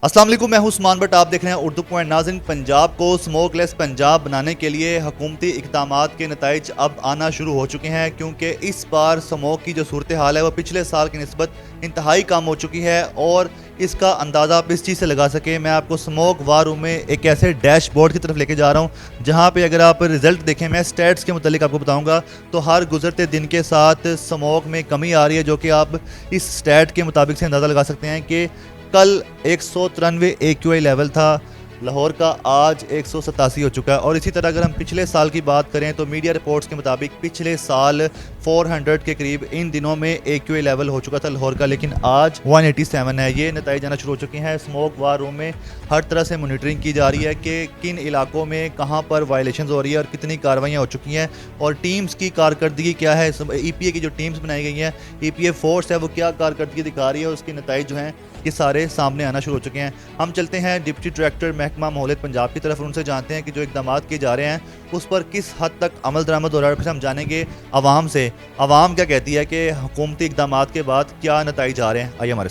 अस्सलाम वालेकुम, मैं हूं उस्मान बट आप देख रहे हैं उर्दू पॉइंट। नाज़रीन, पंजाब को स्मोकलेस पंजाब बनाने के लिए हुकूमती इक़दामात के नताइज अब आना शुरू हो चुके हैं, क्योंकि इस बार स्मोक की जो सूरत हाल है वह पिछले साल की निस्बत इंतहाई कम हो चुकी है। और इसका अंदाज़ा आप इस चीज़ से लगा सकें, मैं आपको स्मोक वार रूम में एक ऐसे डैशबोर्ड की तरफ लेके जा रहा हूँ जहाँ पे अगर आप रिज़ल्ट देखें, मैं स्टैट्स के मुतालिक आपको बताऊँगा, तो हर गुजरते दिन के साथ स्मोक में कमी आ रही है, जो कि आप इस स्टैट के मुताबिक से अंदाज़ा लगा सकते हैं कि कल 193 AQI लेवल था लाहौर का, आज 187 हो चुका है। और इसी तरह अगर हम पिछले साल की बात करें तो मीडिया रिपोर्ट्स के मुताबिक पिछले साल 400 के करीब इन दिनों में AQI लेवल हो चुका था लाहौर का, लेकिन आज 187 है। ये नतीजे आना शुरू हो चुके हैं। स्मोक वार रूम में हर तरह से मॉनिटरिंग की जा रही है कि किन इलाकों में कहाँ पर वायलेशन हो रही है और कितनी कार्रवाइयाँ हो चुकी हैं और टीम्स की कारकर्दगी क्या है। EPA की जो टीम्स बनाई गई हैं, EPA फोर्स है, वो क्या कारकर्दगी दिखा रही है और उसके नतीजे जो हैं ये सारे सामने आना शुरू हो चुके हैं। हम चलते हैं डिप्टी डायरेक्टर महकमा माहौलियत पंजाब की तरफ, उनसे जानते हैं कि जो इकदाम किए जा रहे हैं उस पर किस हद तक अमल दरामद हो रहा है। फिर हम जानेंगे आवाम से, आवाम क्या कहती है कि हुकूमती इकदाम के बाद क्या नतीजे आ रहे हैं। आइए हमारे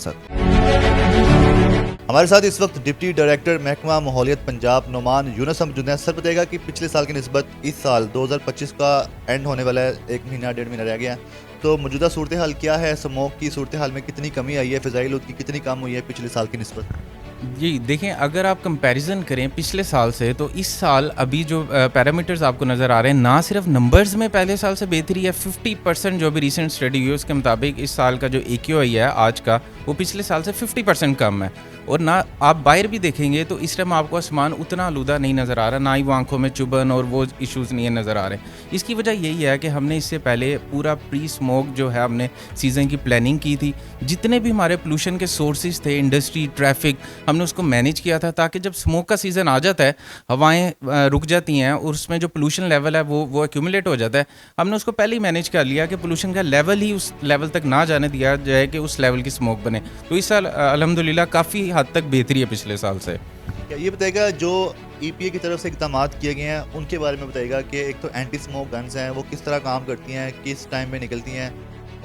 साथ इस वक्त डिप्टी डायरेक्टर महकमा माहौलियत पंजाब नुमान यूनुस मौजूद हैं। सर, बताएगा कि पिछले साल की निस्बत इस साल 2025 का एंड होने वाला है, एक महीना डेढ़ महीना रह गया, तो मौजूदा सूरत हाल क्या है? स्मोक की सूरत हाल में कितनी कमी आई है? फ़िज़ाइल आलूदगी कितनी कम हुई है पिछले साल की निस्बत? जी, देखें, अगर आप कंपैरिज़न करें पिछले साल से, तो इस साल अभी जो पैरामीटर्स आपको नज़र आ रहे हैं, ना सिर्फ नंबर्स में पहले साल से बेहतरी है, 50% जो भी रीसेंट स्टडी हुई है उसके मुताबिक इस साल का जो AQI है आज का, वो पिछले साल से 50% कम है। और ना आप बाहर भी देखेंगे तो इस टाइम आपको आसमान उतना आलूदा नहीं नज़र आ रहा, ना ही वो आंखों में चुभन और वो इश्यूज़ नहीं नज़र आ रहे। इसकी वजह यही है कि हमने इससे पहले पूरा प्री स्मोक जो है हमने सीज़न की प्लानिंग की थी। जितने भी हमारे पोल्यूशन के सोर्सेज थे, इंडस्ट्री, ट्रैफिक, हमने उसको मैनेज किया था ताकि जब स्मोक का सीज़न आ जाता है, हवाएं रुक जाती हैं और उसमें जो पोल्यूशन लेवल है वो एक्यूमुलेट हो जाता है। हमने उसको पहले ही मैनेज कर लिया कि पोल्यूशन का लेवल ही उस लेवल तक ना जाने दिया जाए कि उस लेवल की स्मोक बने। तो इस साल अल्हम्दुलिल्लाह काफ़ी हद तक बेहतरी है पिछले साल से। क्या ये बताएगा जो EPA की तरफ से इक़दाम किए गए हैं उनके बारे में बताएगा कि एक तो एंटी स्मोक गन्स हैं, वो किस तरह काम करती हैं, किस टाइम में निकलती हैं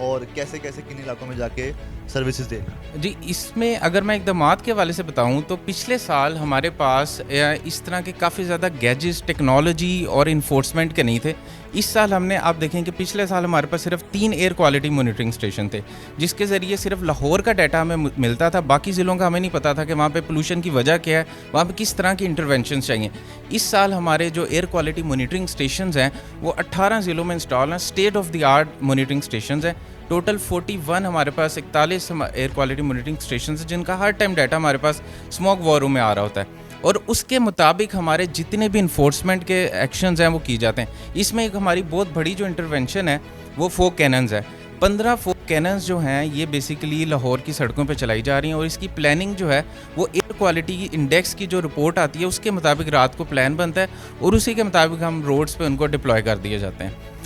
और कैसे कैसे किन इलाकों में जाके सर्विसेज दे? जी, इसमें अगर मैं इक़दामात के हवाले से बताऊं तो पिछले साल हमारे पास इस तरह के काफ़ी ज़्यादा गैजेट्स, टेक्नोलॉजी और इन्फोर्समेंट के नहीं थे। इस साल हमने, आप देखें कि पिछले साल हमारे पास सिर्फ 3 एयर क्वालिटी मॉनिटरिंग स्टेशन थे, जिसके ज़रिए सिर्फ लाहौर का डाटा हमें मिलता था। बाकी ज़िलों का हमें नहीं पता था कि वहाँ पे पोल्यूशन की वजह क्या है, वहाँ पे किस तरह की इंटरवेंशन चाहिए। इस साल हमारे जो एयर क्वालिटी मॉनिटरिंग स्टेशन हैं वो 18 ज़िलों में इंस्टॉल हैं, state of the art monitoring station हैं। टोटल 41 हमारे पास 41 एयर क्वालिटी मॉनिटरिंग स्टेशन हैं, जिनका हर टाइम डाटा हमारे पास स्मोक वॉर रूम में आ रहा होता है और उसके मुताबिक हमारे जितने भी इन्फोर्समेंट के एक्शंस हैं वो किए जाते हैं। इसमें एक हमारी बहुत बड़ी जो इंटरवेंशन है वो फोक कैनन्स है। 15 फोक कैनन्स जो हैं ये बेसिकली लाहौर की सड़कों पे चलाई जा रही हैं और इसकी प्लानिंग जो है वो एयर क्वालिटी इंडेक्स की जो रिपोर्ट आती है उसके मुताबिक रात को प्लान बनता है और उसी के मुताबिक हम रोड्स पे उनको डिप्लॉय कर दिए जाते हैं।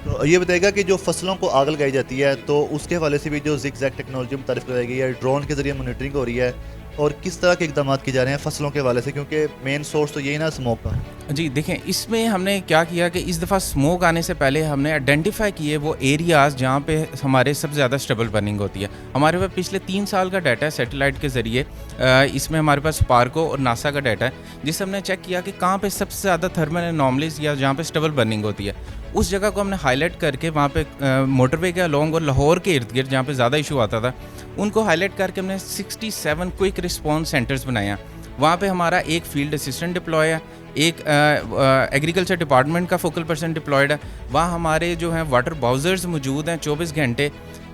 तो ये बताएगा कि जो फसलों को आग लगाई जाती है तो उसके हवाले से भी जो ज़िगज़ैग टेक्नोलॉजी मुतारिफ कराई गई है, ड्रोन के ज़रिए मॉनिटरिंग हो रही है, और किस तरह के इक़दाम किए जा रहे हैं फसलों के हवाले से, क्योंकि मेन सोर्स तो यही ना स्मोक का। जी, देखें, इसमें हमने क्या किया कि इस दफ़ा स्मोक आने से पहले हमने आइडेंटिफाई किए वो एरियाज़ जहाँ पे हमारे सबसे ज़्यादा स्टबल बर्निंग होती है। हमारे पास पिछले 3 साल का डाटा है सैटेलाइट के ज़रिए, इसमें हमारे पास स्पार्को और नासा का डाटा है, जिससे हमने चेक किया कि कहाँ पे सबसे ज़्यादा थर्मल एनॉमलीज या जहाँ पे स्टबल बर्निंग होती है, उस जगह को हमने हाईलाइट करके वहाँ पे मोटरवे के अलोंग और लाहौर के इर्द गिर्द जहाँ पे ज़्यादा इशू आता था उनको हाईलाइट करके हमने 67 क्विक रिस्पॉन्स सेंटर्स बनाए हैं। वहाँ पे हमारा एक फील्ड असिस्टेंट डिप्लॉय है, एक एग्रीकल्चर डिपार्टमेंट का फोकल पर्सन डिप्लॉयड है। वहाँ हमारे जो हैं वाटर बाउजर्स मौजूद हैं 24 घंटे।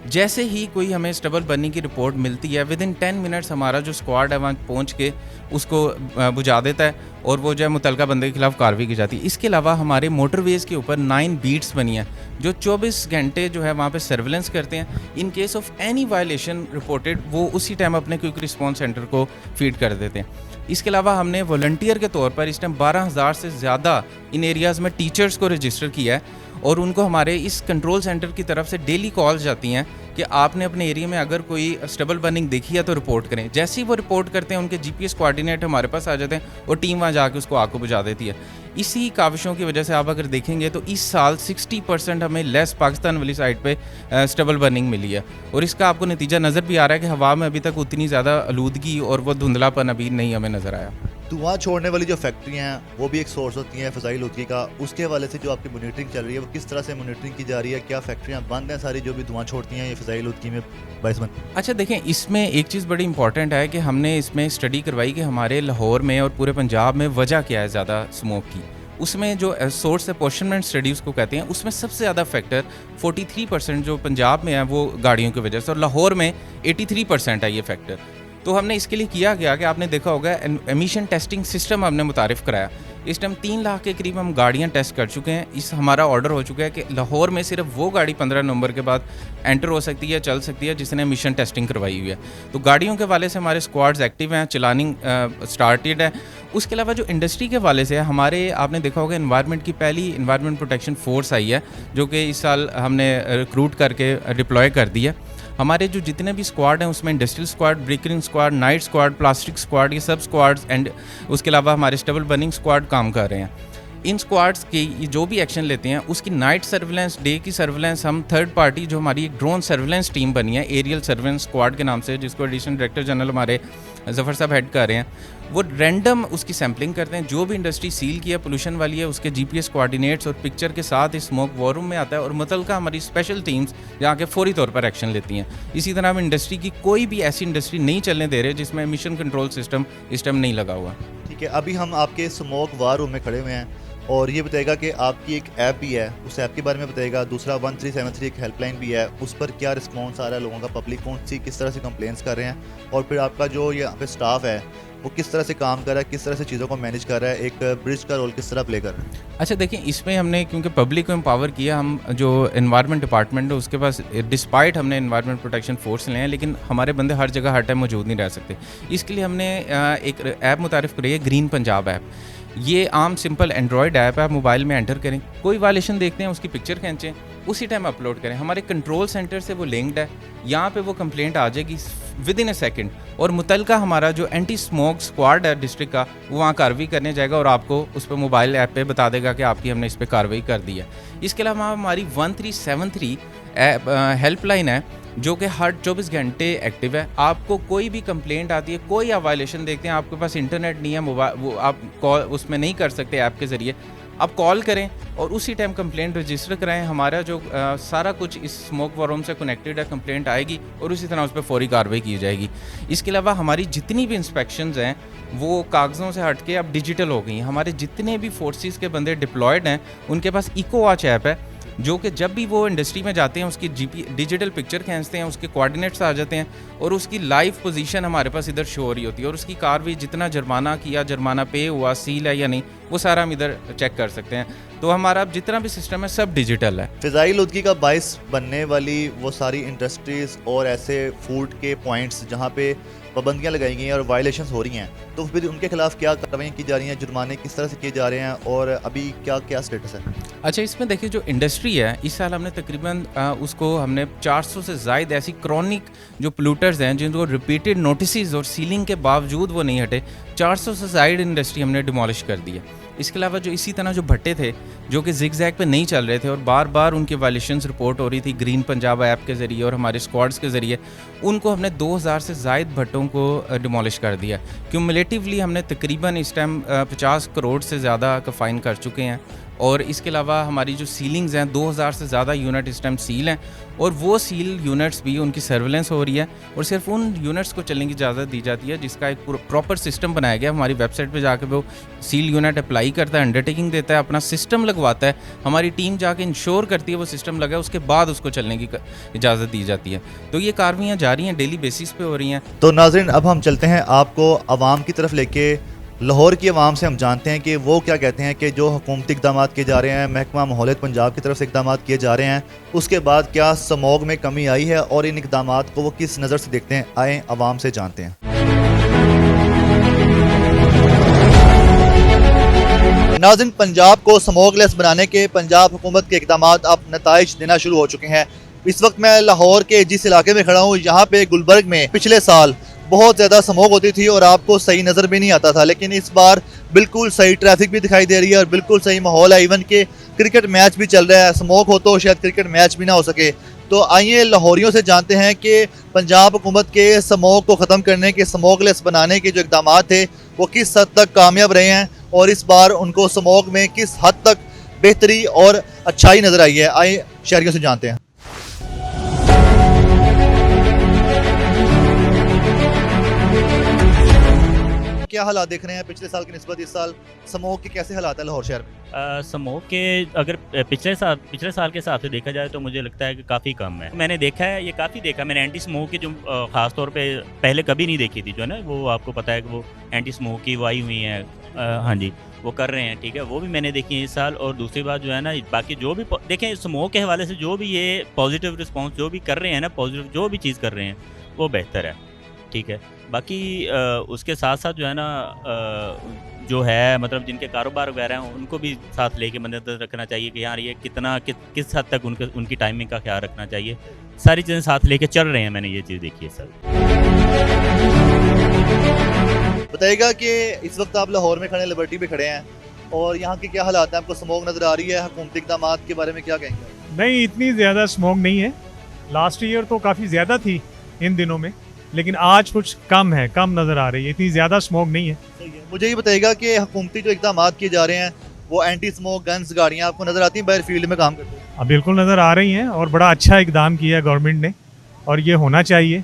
जैसे ही कोई हमें स्टबल बर्निंग की रिपोर्ट मिलती है, विदिन 10 मिनट्स हमारा जो स्क्वाड है वहाँ पहुँच के उसको बुझा देता है और वो जो है मुतलका बंदे के खिलाफ कार्रवाई की जाती है। इसके अलावा हमारे मोटरवेज़ के ऊपर 9 बीट्स बनी हैं जो 24 घंटे जो है वहाँ पे सर्विलेंस करते हैं। In case of any violation reported वो उसी टाइम अपने क्विक रिस्पॉन्स सेंटर को फीड कर देते हैं। इसके अलावा हमने वॉलंटियर के तौर पर इस टाइम 12,000 से ज़्यादा इन एरियाज़ में टीचर्स को रजिस्टर किया है और उनको हमारे इस कंट्रोल सेंटर की तरफ से डेली कॉल्स जाती हैं कि आपने अपने एरिया में अगर कोई स्टबल बर्निंग देखी है तो रिपोर्ट करें। जैसे ही वो रिपोर्ट करते हैं उनके जीपीएस कोऑर्डिनेट हमारे पास आ जाते हैं और टीम वहाँ जाके उसको आग को बुझा देती है। इसी काविशों की वजह से आप अगर देखेंगे तो इस साल 60% हमें लेस पाकिस्तान वाली साइड पे स्टबल बर्निंग मिली है, और इसका आपको नतीजा नज़र भी आ रहा है कि हवा में अभी तक उतनी ज़्यादा आलूदगी और वो धुंधलापन अभी नहीं हमें नज़र आया। धुआं छोड़ने वाली जो फैक्ट्रियाँ हैं वो भी एक सोर्स होती हैं फ़ज़ाइल आलूदगी का। उसके हवाले से जो आपकी मॉनिटरिंग चल रही है वो किस तरह से मॉनिटरिंग की जा रही है? क्या फैक्ट्रियाँ बंद हैं सारी जो भी धुआं छोड़ती हैं ये फ़ज़ाइल आलूदगी में बायस बनती हैं? अच्छा देखें, इसमें एक चीज़ बड़ी इंपॉर्टेंट है कि हमने इसमें स्टडी करवाई कि हमारे लाहौर में और पूरे पंजाब में वजह क्या है ज़्यादा स्मोक की। उसमें जो सोर्स अपॉर्चनमेंट स्टडी उसको कहते हैं, उसमें सबसे ज़्यादा फैक्टर 43% जो पंजाब में है वो गाड़ियों की वजह से, और लाहौर में 83% है ये फैक्टर। तो हमने इसके लिए किया गया कि आपने देखा होगा एमिशन टेस्टिंग सिस्टम हमने मुतारिफ़ कराया। इस टाइम 3 लाख के करीब हम गाड़ियां टेस्ट कर चुके हैं। इस हमारा ऑर्डर हो चुका है कि लाहौर में सिर्फ वो गाड़ी 15 नवंबर के बाद एंटर हो सकती है, चल सकती है, जिसने एमिशन टेस्टिंग करवाई हुई है। तो गाड़ियों के वाले से हमारे स्क्वाड्स एक्टिव हैं, चलानिंग स्टार्टेड है। उसके अलावा जो इंडस्ट्री के वाले से हमारे, आपने देखा होगा एनवायरनमेंट की पहली एनवायरनमेंट प्रोटेक्शन फोर्स आई है जो कि इस साल हमने रिक्रूट करके डिप्लॉय कर दी है। हमारे जो जितने भी स्क्वाड हैं उसमें इंडस्ट्रियल स्क्वाड, ब्रेकरिंग squad, night squad, plastic squad, ये सब स्क्वाड्स एंड उसके अलावा हमारे स्टबल बर्निंग स्क्वाड काम कर रहे हैं। इन स्क्वाड्स की जो भी एक्शन लेते हैं उसकी नाइट सर्विलेंस, डे की सर्विलेंस हम थर्ड पार्टी, जो हमारी एक ड्रोन सर्विलेंस टीम बनी है एरियल सर्विलेंस स्क्वाड के नाम से, जिसको एडिशनल डायरेक्टर जनरल हमारे जफ़र साहब हेड कर रहे हैं, वो रैंडम उसकी सैम्पलिंग करते हैं। जो भी इंडस्ट्री सील की है, पोल्यूशन वाली है, उसके जीपीएस कोऑर्डिनेट्स और पिक्चर के साथ इस स्मोक वॉर रूम में आता है और मुतलका हमारी स्पेशल टीम्स जहाँ के फौरी तौर पर एक्शन लेती हैं। इसी तरह हम इंडस्ट्री की कोई भी ऐसी इंडस्ट्री नहीं चलने दे रहे जिसमें एमिशन कंट्रोल सिस्टम इस टाइम नहीं लगा हुआ। ठीक है, अभी हम आपके स्मोक वॉर रूम में खड़े हुए हैं और ये बताएगा कि आपकी एक ऐप भी है, उस ऐप के बारे में बताएगा। दूसरा 1373 एक हेल्पलाइन भी है, उस पर क्या रिस्पॉन्स आ रहा है लोगों का, पब्लिक कौन सी किस तरह से कंप्लेंट्स कर रहे हैं, और फिर आपका जो यहाँ पे स्टाफ है वो किस तरह से काम कर रहा है, किस तरह से चीज़ों को मैनेज कर रहा है, एक ब्रिज का रोल किस तरह प्ले कर रहा है। अच्छा देखिए, इसमें हमने क्योंकि पब्लिक को एम्पावर किया, हम जो एनवायरनमेंट डिपार्टमेंट है उसके पास डिस्पाइट हमने एनवायरनमेंट प्रोटेक्शन फोर्स लिए हैं, लेकिन हमारे बंदे हर जगह हर टाइम मौजूद नहीं रह सकते। इसके लिए हमने एक ऐप मुतारिफ़ करी है, ग्रीन पंजाब ऐप। ये आम सिंपल एंड्रॉयड ऐप है, आप मोबाइल में एंटर करें, कोई वायलेशन देखते हैं उसकी पिक्चर खींचें, उसी टाइम अपलोड करें। हमारे कंट्रोल सेंटर से वो लिंक्ड है, यहाँ पे वो कंप्लेंट आ जाएगी विद इन ए सेकेंड, और मुतलका हमारा जो एंटी स्मोक स्क्वाड है डिस्ट्रिक्ट का, वो वहाँ कार्रवाई करने जाएगा और आपको उस पर मोबाइल ऐप पे बता देगा कि आपकी हमने इस पर कार्रवाई कर दी है। इसके अलावा हमारी 1373 हेल्पलाइन है जो कि हर 24 घंटे एक्टिव है। आपको कोई भी कंप्लेंट आती है, कोई आप वायलेशन देखते हैं, आपके पास इंटरनेट नहीं है, मोबाइल वो आप कॉल उसमें नहीं कर सकते ऐप के ज़रिए, आप कॉल करें और उसी टाइम कंप्लेंट रजिस्टर कराएं। हमारा जो सारा कुछ इस स्मोक वॉर रूम से कनेक्टेड है, कंप्लेंट आएगी और उसी तरह उस पर फौरी कार्रवाई की जाएगी। इसके अलावा हमारी जितनी भी इंस्पेक्शंस हैं वो कागज़ों से हट के अब डिजिटल हो गई हैं। हमारे जितने भी फोर्सेस के बंदे डिप्लॉयड हैं उनके पास इको वॉच ऐप है, जो कि जब भी वो इंडस्ट्री में जाते हैं उसकी डिजिटल पिक्चर खींचते हैं, उसके कोऑर्डिनेट्स आ जाते हैं और उसकी लाइव पोजीशन हमारे पास इधर शो हो रही होती है, और उसकी कार्रवाई जितना जुर्माना किया, जुर्माना पे हुआ, सील है या नहीं, वो सारा हम इधर चेक कर सकते हैं। तो हमारा जितना भी सिस्टम है सब डिजिटल है। फ़ज़ाइल आलूदगी का बायस बनने वाली वो सारी इंडस्ट्रीज़ और ऐसे फूड के पॉइंट्स जहाँ पे पाबंदियाँ लगाई गई हैं और वायलेशंस हो रही हैं, तो फिर उनके खिलाफ क्या कार्रवाई की जा रही हैं, जुर्माने किस तरह से किए जा रहे हैं और अभी क्या क्या स्टेटस है? अच्छा, इसमें देखिए जो इंडस्ट्री है, इस साल हमने तकरीबन उसको हमने 400 से ज़ायद ऐसी क्रॉनिक जो पोल्यूटर्स हैं जिनको रिपीटेड नोटिस और सीलिंग के बावजूद वो नहीं हटे, 400 से ज़ायद इंडस्ट्री हमने डिमोलिश कर दी है। इसके अलावा जो इसी तरह जो भट्टे थे जो कि जिग-जैग पे नहीं चल रहे थे और बार बार उनकी वायलेशंस रिपोर्ट हो रही थी ग्रीन पंजाब ऐप के ज़रिए और हमारे स्क्वाड्स के ज़रिए, उनको हमने 2000 से ज़ायद भट्टों को डिमोलिश कर दिया। क्यूमुलेटिवली हमने तकरीबन इस टाइम 50 करोड़ से ज़्यादा का फ़ाइन कर चुके हैं। और इसके अलावा हमारी जो सीलिंग्स हैं 2000 से ज़्यादा यूनिट इस टाइम सील हैं, और वो सील यूनिट्स भी उनकी सर्विलेंस हो रही है और सिर्फ उन यूनिट्स को चलने की इजाज़त दी जाती है जिसका एक प्रॉपर सिस्टम बनाया गया। हमारी वेबसाइट पे जाके वो सील यूनिट अप्लाई करता है, अंडरटेकिंग देता है, अपना सिस्टम लगवाता है, हमारी टीम जाके इंश्योर करती है वो सिस्टम लगा, उसके बाद उसको चलने की इजाज़त दी जाती है। तो ये कार्रवाइयाँ जारी हैं, डेली बेसिस पे हो रही हैं। तो नाज़रीन, अब हम चलते हैं आपको आवाम की तरफ लेके। लाहौर की आवाम से हम जानते हैं कि वो क्या कहते हैं कि जो हुकूमती इक़दाम किए जा रहे हैं, महकमा माहौलियत पंजाब की तरफ से इक़दाम किए जा रहे हैं, उसके बाद क्या स्मॉग में कमी आई है और इन इक़दाम को वो किस नज़र से देखते हैं, आए आवाम से जानते हैं। नाज़रीन, पंजाब को स्मॉगलेस बनाने के पंजाब हुकूमत के इक़दाम अब नताइज देना शुरू हो चुके हैं। इस वक्त मैं लाहौर के जिस इलाके में खड़ा हूँ, यहाँ पे गुलबर्ग में पिछले साल बहुत ज़्यादा स्मोक होती थी और आपको सही नज़र भी नहीं आता था, लेकिन इस बार बिल्कुल सही ट्रैफिक भी दिखाई दे रही है और बिल्कुल सही माहौल है। इवन के क्रिकेट मैच भी चल रहा है। स्मोक हो तो शायद क्रिकेट मैच भी ना हो सके। तो आइए लाहौरियों से जानते हैं कि पंजाब हुकूमत के स्मोक को ख़त्म करने के, स्मोकलेस बनाने के जो इक़दाम थे वो किस हद तक कामयाब रहे हैं और इस बार उनको स्मोक में किस हद तक बेहतरी और अच्छाई नज़र आई है। आइए शहरियों से जानते हैं। क्या हालात देख रहे हैं पिछले साल की निस्बत इस साल स्मोक के कैसे हालात है लाहौर शहर में? स्मोक के अगर पिछले साल के हिसाब से देखा जाए तो मुझे लगता है कि काफ़ी कम है। मैंने देखा है, ये काफ़ी देखा मैंने एंटी स्मोक की जो ख़ास तौर पे पहले कभी नहीं देखी थी, जो है ना वो आपको पता है कि वो एंटी स्मोक की वो आई हुई हैं। हाँ जी, वो कर रहे हैं, ठीक है, वो भी मैंने देखी है इस साल। और दूसरी बात जो है ना, बाकी जो भी देखें स्मोक के हवाले से जो भी ये पॉजिटिव रिस्पॉन्स जो भी कर रहे हैं ना, पॉजिटिव जो भी चीज़ कर रहे हैं वो बेहतर है, ठीक है। बाकी उसके साथ साथ जो है ना जो है मतलब जिनके कारोबार वगैरह हैं उनको भी साथ लेके मद्देनज़र रखना चाहिए कि यार ये कितना किस हद तक उनकी टाइमिंग का ख्याल रखना चाहिए। सारी चीज़ें साथ लेके चल रहे हैं, मैंने ये चीज़ देखी है सर। बताइएगा कि इस वक्त आप लाहौर में खड़े, लिबर्टी पे खड़े हैं और यहाँ के क्या हालात हैं? आपको स्मोक नज़र आ रही है? हुकूमती इक़दाम के बारे में क्या कहेंगे? नहीं, इतनी ज़्यादा स्मोक नहीं है। लास्ट ईयर तो काफ़ी ज़्यादा थी इन दिनों में, लेकिन आज कुछ कम है, कम नज़र आ रही है, इतनी ज़्यादा स्मोक नहीं है। मुझे ये बताइएगा कि हुकूमती जो इक़दाम किए जा रहे हैं वो एंटी स्मोक गन्स, गाड़ियाँ आपको नज़र आती हैं बाहर फील्ड में काम करते हैं? अब बिल्कुल नज़र आ रही हैं और बड़ा अच्छा इकदाम किया है गवर्नमेंट ने और ये होना चाहिए।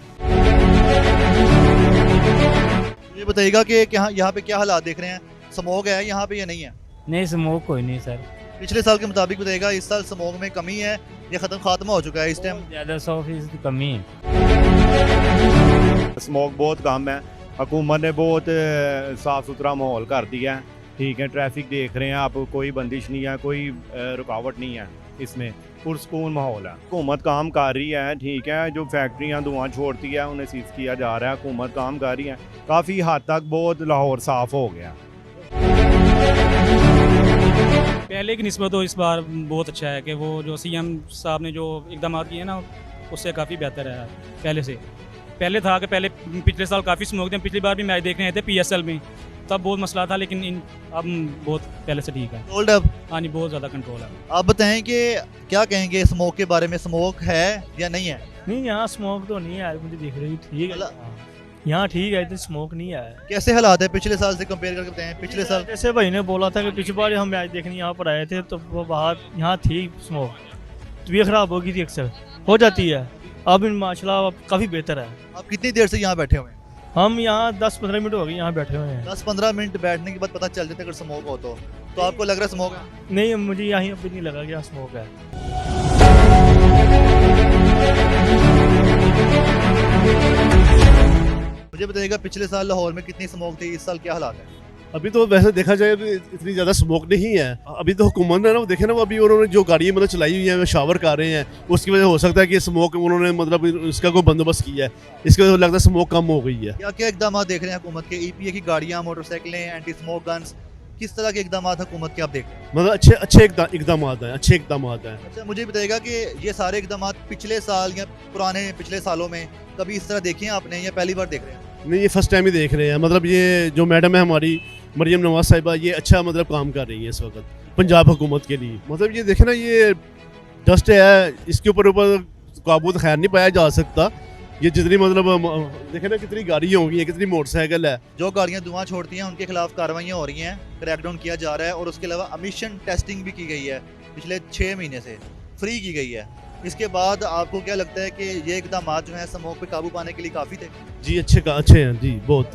ये बताइएगा कि यहाँ पे क्या हालात देख रहे हैं? स्मोक है यहाँ पे या नहीं है? नहीं, स्मोक कोई नहीं सर। पिछले साल के मुताबिक बताइएगा इस साल स्मोक में कमी है या खात्मा हो चुका है इस टाइम? ज़्यादा 100% कमी है। स्मोक बहुत कम है। हुकूमत ने बहुत साफ़ सुथरा माहौल कर दिया है, ठीक है। ट्रैफिक देख रहे हैं आप, कोई बंदिश नहीं है, कोई रुकावट नहीं है, इसमें पुरसकून माहौल है। हुकूमत काम कर रही है, ठीक है। जो फैक्ट्रियाँ धुआं छोड़ती है उन्हें सीज किया जा रहा है, हुकूमत काम कर रही है। काफ़ी हद तक बहुत लाहौर साफ़ हो गया। पहले की निस्बत तो इस बार बहुत अच्छा है कि वो जो सीएम साहब ने जो इकदाम किए हैं ना उससे काफ़ी बेहतर है पहले से। पहले था कि पहले पिछले साल काफ़ी स्मोक थे, पिछली बार भी मैच देखने आए थे PSL में, तब बहुत मसला था, लेकिन अब बहुत पहले से ठीक है। कंट्रोल्ड अब? हाँ जी, बहुत ज़्यादा कंट्रोल है। आप बताएं कि क्या कहेंगे स्मोक के बारे में? स्मोक है या नहीं है? नहीं, यहाँ स्मोक तो नहीं है, मुझे दिख रही ठीक है। यहाँ ठीक है, इतनी स्मोक नहीं है। कैसे हालात है पिछले साल से कंपेयर करके बताएं? पिछले साल जैसे भाई ने बोला था कि पिछली बार हम मैच देखने यहाँ पर आए थे तो वो बाहर यहाँ थी स्मोक, तबीयत ख़राब हो गई थी, अक्सर हो जाती है। अब माशाल्लाह काफ़ी बेहतर है। आप कितनी देर से यहाँ बैठे हुए हैं? हम यहाँ 10-15 मिनट हो गए यहाँ बैठे हुए हैं। 10-15 मिनट बैठने के बाद पता चल जाता है अगर स्मोक हो तो आपको लग रहा है स्मोक है? नहीं, मुझे यहाँ अभी नहीं लगा कि यहाँ स्मोक है। मुझे बताइएगा पिछले साल लाहौर में कितनी स्मोक थी, इस साल क्या हालात है? अभी तो वैसे देखा जाए तो इतनी ज़्यादा स्मोक नहीं है। अभी तो हुकूमत ने ना वो देखे ना, वो अभी उन्होंने जो गाड़ियाँ मतलब चलाई हुई हैं वो शावर कर रहे हैं, उसकी वजह हो सकता है कि स्मोक उन्होंने मतलब इसका कोई बंदोबस्त किया है, इसकी वजह से लगता है स्मोक कम हो गई है। क्या क्या इकदाम देख रहे हैं हुकूमत के? EPA की गाड़ियाँ, मोटरसाइकिलें, एंटी स्मोक गन्स, किस तरह के इकदाम हुकूमत के आप देख रहे हैं? मतलब अच्छे इकदाम हैं, अच्छे इकदाम हैं। अच्छा, मुझे बताइएगा कि ये सारे इकदाम पिछले साल या पुराने पिछले सालों में कभी इस तरह देखे हैं आपने या पहली बार देख रहे हैं? नहीं, ये फर्स्ट टाइम ही देख रहे हैं। मतलब ये जो मैडम है हमारी मरियम नवाज साहिबा, ये अच्छा मतलब काम कर रही है इस वक्त पंजाब हुकूमत के लिए। मतलब ये देखे ना, ये डस्ट है, इसके ऊपर काबू तो खैर नहीं पाया जा सकता। ये जितनी मतलब देखे ना कितनी गाड़ियाँ हो गई हैं, कितनी मोटरसाइकिल है। जो गाड़ियाँ धुआं छोड़ती हैं उनके खिलाफ कार्रवाइयाँ हो रही हैं, क्रैकडाउन किया जा रहा है और उसके अलावा एमिशन टेस्टिंग भी की गई है, पिछले 6 महीने से फ्री की गई है। इसके बाद आपको क्या लगता है कि ये इकदाम जो हैं स्मोक पे काबू पाने के लिए काफ़ी थे? जी अच्छे हैं जी, बहुत।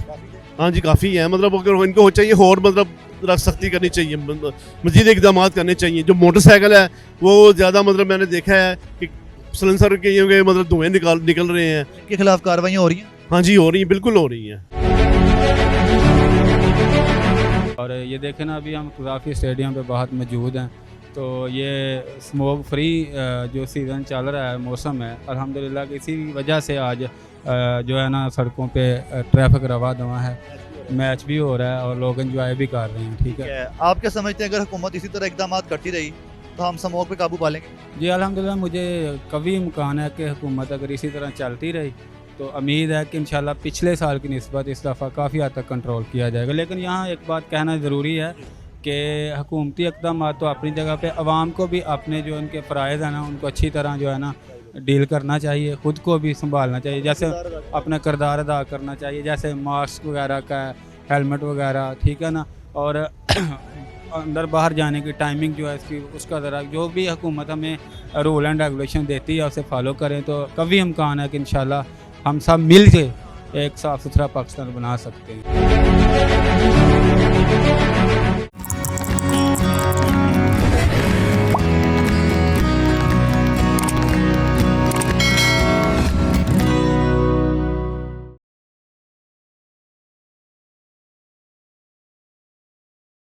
हाँ जी, काफ़ी है। मतलब अगर इनको चाहिए और मतलब रख सख्ती करनी चाहिए, मज़ीद इकदाम करने चाहिए। जो मोटरसाइकिल है वो ज़्यादा मतलब मैंने देखा है कि सलेंसर के ये मतलब धुएँ निकल रहे हैं, इनके खिलाफ कार्रवाइयाँ हो रही हैं? हाँ जी, हो रही हैं, बिल्कुल हो रही हैं। और ये देखें ना, अभी हम काफ़ी स्टेडियम पे बहुत मौजूद हैं, तो ये स्मोक फ्री जो सीज़न चल रहा है, मौसम है, अल्हम्दुलिल्लाह इसी वजह से आज जो है ना सड़कों पे ट्रैफिक रवा दवा है, मैच भी हो रहा है और लोग एंजॉय भी कर रहे हैं। ठीक है, आप क्या समझते हैं अगर हुकूमत इसी तरह इकदाम करती रही तो हम स्मोक पे काबू पा लेंगे? जी अल्हम्दुलिल्लाह मुझे कभी इम्कान है कि हुकूमत अगर इसी तरह चलती रही तो उम्मीद है कि इंशाल्लाह पिछले साल की निस्बत इस दफ़ा काफ़ी हद तक कंट्रोल किया जाएगा। लेकिन यहाँ एक बात कहना ज़रूरी है कि हुकूमती इक़दाम तो अपनी जगह पे आवाम को भी अपने जो उनके फ़राइज़ हैं ना उनको अच्छी तरह जो है ना डील करना चाहिए, ख़ुद को भी संभालना चाहिए, जैसे अपना किरदार अदा करना चाहिए, जैसे मास्क वगैरह का, हेलमेट वगैरह, ठीक है ना, और अंदर बाहर जाने की टाइमिंग जो है इसकी उसका ज़रा जो भी हुकूमत हमें रूल एंड रेगुलेशन देती है उसे फॉलो करें तो कभी इम्कान है कि इंशाल्लाह हम सब मिल के एक साफ़ सुथरा पाकिस्तान बना सकते हैं।